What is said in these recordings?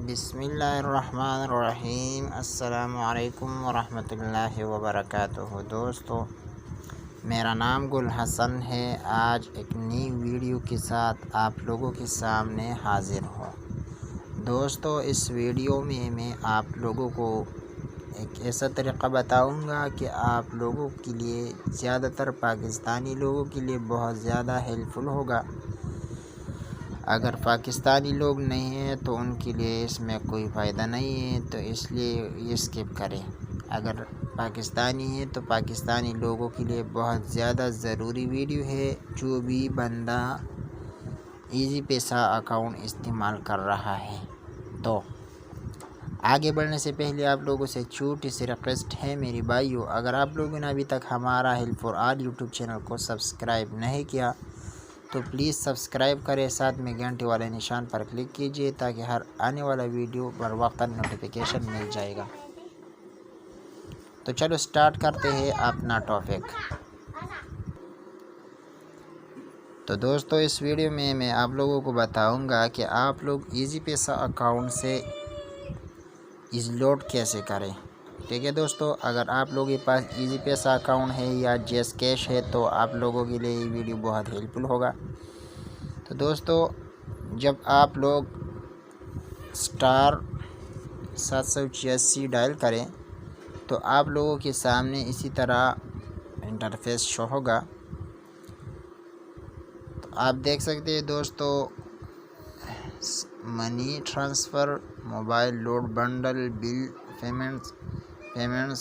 بسم اللہ الرحمن الرحیم۔ السلام علیکم ورحمۃ اللہ وبرکاتہ۔ دوستو، میرا نام گل حسن ہے۔ آج ایک نئی ویڈیو کے ساتھ آپ لوگوں کے سامنے حاضر ہوں۔ دوستو، اس ویڈیو میں آپ لوگوں کو ایک ایسا طریقہ بتاؤں گا کہ آپ لوگوں کے لیے، زیادہ تر پاکستانی لوگوں کے لیے بہت زیادہ ہیلپ فل ہوگا۔ اگر پاکستانی لوگ نہیں ہیں تو ان کے لیے اس میں کوئی فائدہ نہیں ہے، تو اس لیے یہ اسکپ کریں۔ اگر پاکستانی ہے تو پاکستانی لوگوں کے لیے بہت زیادہ ضروری ویڈیو ہے۔ جو بھی بندہ ایزی پیسہ اکاؤنٹ استعمال کر رہا ہے، تو آگے بڑھنے سے پہلے آپ لوگوں سے چھوٹی سی ریکویسٹ ہے میری بھائیو، اگر آپ لوگوں نے ابھی تک ہمارا help for all YouTube channel کو سبسکرائب نہیں کیا تو پلیز سبسکرائب کریں، ساتھ میں گھنٹی والے نشان پر کلک کیجئے تاکہ ہر آنے والا ویڈیو پر وقت نوٹیفیکیشن مل جائے گا۔ تو چلو سٹارٹ کرتے ہیں اپنا ٹاپک۔ تو دوستو، اس ویڈیو میں آپ لوگوں کو بتاؤں گا کہ آپ لوگ ایزی پیسہ اکاؤنٹ سے ایزی لوڈ کیسے کریں۔ ٹھیک ہے دوستو، اگر آپ لوگوں کے پاس ایزی پیسہ اکاؤنٹ ہے یا جیس کیش ہے تو آپ لوگوں کے لیے یہ ویڈیو بہت ہیلپ فل ہوگا۔ تو دوستو، جب آپ لوگ *786 ڈائل کریں تو آپ لوگوں کے سامنے اسی طرح انٹرفیس شو ہوگا۔ تو آپ دیکھ سکتے ہیں دوستو، money transfer, mobile load, bundle, bill, payments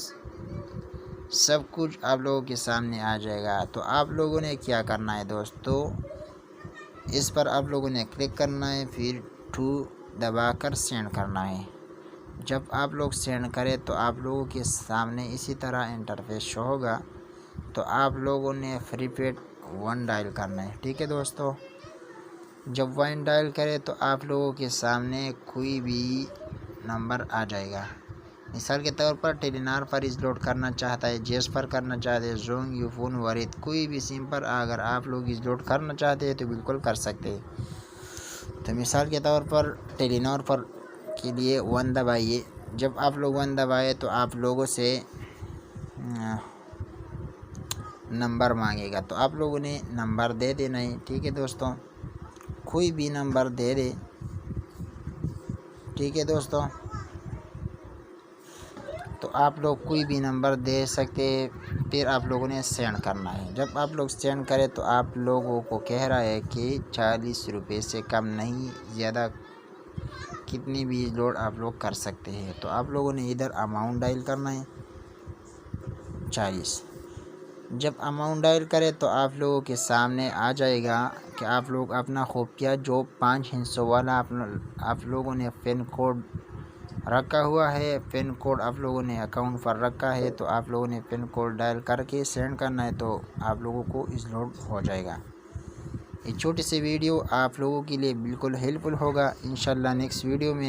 سب کچھ آپ لوگوں کے سامنے آ جائے گا۔ تو آپ لوگوں نے کیا کرنا ہے دوستو، اس پر آپ لوگوں نے کلک کرنا ہے، پھر 2 دبا کر سینڈ کرنا ہے۔ جب آپ لوگ سینڈ کریں تو آپ لوگوں کے سامنے اسی طرح انٹرفیس شو ہوگا۔ تو آپ لوگوں نے فری پیڈ 1 ڈائل کرنا ہے۔ ٹھیک ہے دوستو، جب 1 ڈائل کرے تو آپ لوگوں کے سامنے کوئی بھی نمبر آ جائے گا۔ مثال کے طور پر ٹیلی-نار پر ایزی لوڈ کرنا چاہتا ہے، جیس پر کرنا چاہتے ہیں، زونگ، یو فون، ورید، کوئی بھی سم پر اگر آپ لوگ ایزی لوڈ کرنا چاہتے ہیں تو بالکل کر سکتے ہیں۔ تو مثال کے طور پر ٹیلی-نار پر کے لیے 1 دبائیے۔ جب آپ لوگ 1 دبائے تو آپ لوگوں سے نمبر مانگے گا، تو آپ لوگوں نے نمبر دے دینا ہے۔ ٹھیک ہے دوستو، کوئی بھی نمبر دے دے۔ ٹھیک ہے دوستو، تو آپ لوگ کوئی بھی نمبر دے سکتے ہیں، پھر آپ لوگوں نے سینڈ کرنا ہے۔ جب آپ لوگ سینڈ کریں تو آپ لوگوں کو کہہ رہا ہے کہ 40 روپے سے کم نہیں، زیادہ کتنی بھی لوڈ آپ لوگ کر سکتے ہیں۔ تو آپ لوگوں نے ادھر اماؤنٹ ڈائل کرنا ہے 40۔ جب اماؤنٹ ڈائل کرے تو آپ لوگوں کے سامنے آ جائے گا کہ آپ لوگ اپنا خفیہ جو 5 ہندسوں والا آپ لوگوں نے پن کوڈ رکھا ہوا ہے، پن کوڈ آپ لوگوں نے اکاؤنٹ پر رکھا ہے، تو آپ لوگوں نے پن کوڈ ڈائل کر کے سینڈ کرنا ہے، تو آپ لوگوں کو ایزی لوڈ ہو جائے گا۔ یہ چھوٹی سی ویڈیو آپ لوگوں کے لیے بالکل ہیلپ فل ہوگا۔ انشاءاللہ نیکسٹ ویڈیو میں